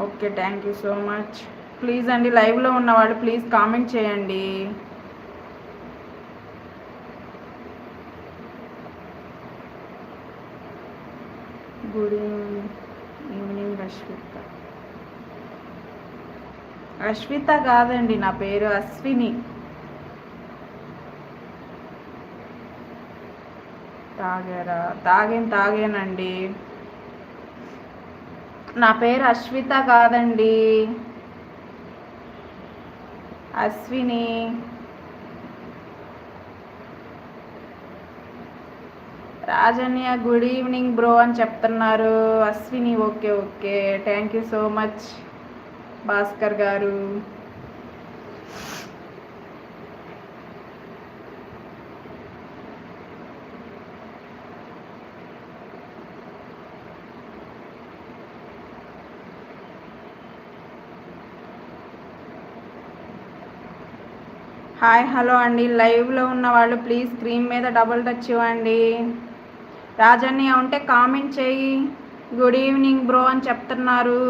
Okay, thank you so much. Please అండి, లైవ్లో ఉన్నవాళ్ళు ప్లీజ్ కామెంట్ చేయండి. Good evening Ashwitha. అశ్విత కాదండి, నా పేరు అశ్విని. తాగారా? తాగానండి. నా పేరు అశ్విత కాదండి, Ashwini. Rajanya good evening bro అని చెప్తున్నారు. Ashwini, okay okay, thank you so much Bhaskar గారు. హాయ్ హలో అండి, లైవ్లో ఉన్న వాళ్ళు ప్లీజ్ స్క్రీన్ మీద డబుల్ టచ్ ఇవ్వండి. రాజన్య ఉంటే కామెంట్ చేయి. గుడ్ ఈవినింగ్ బ్రో అని చెప్తున్నారు.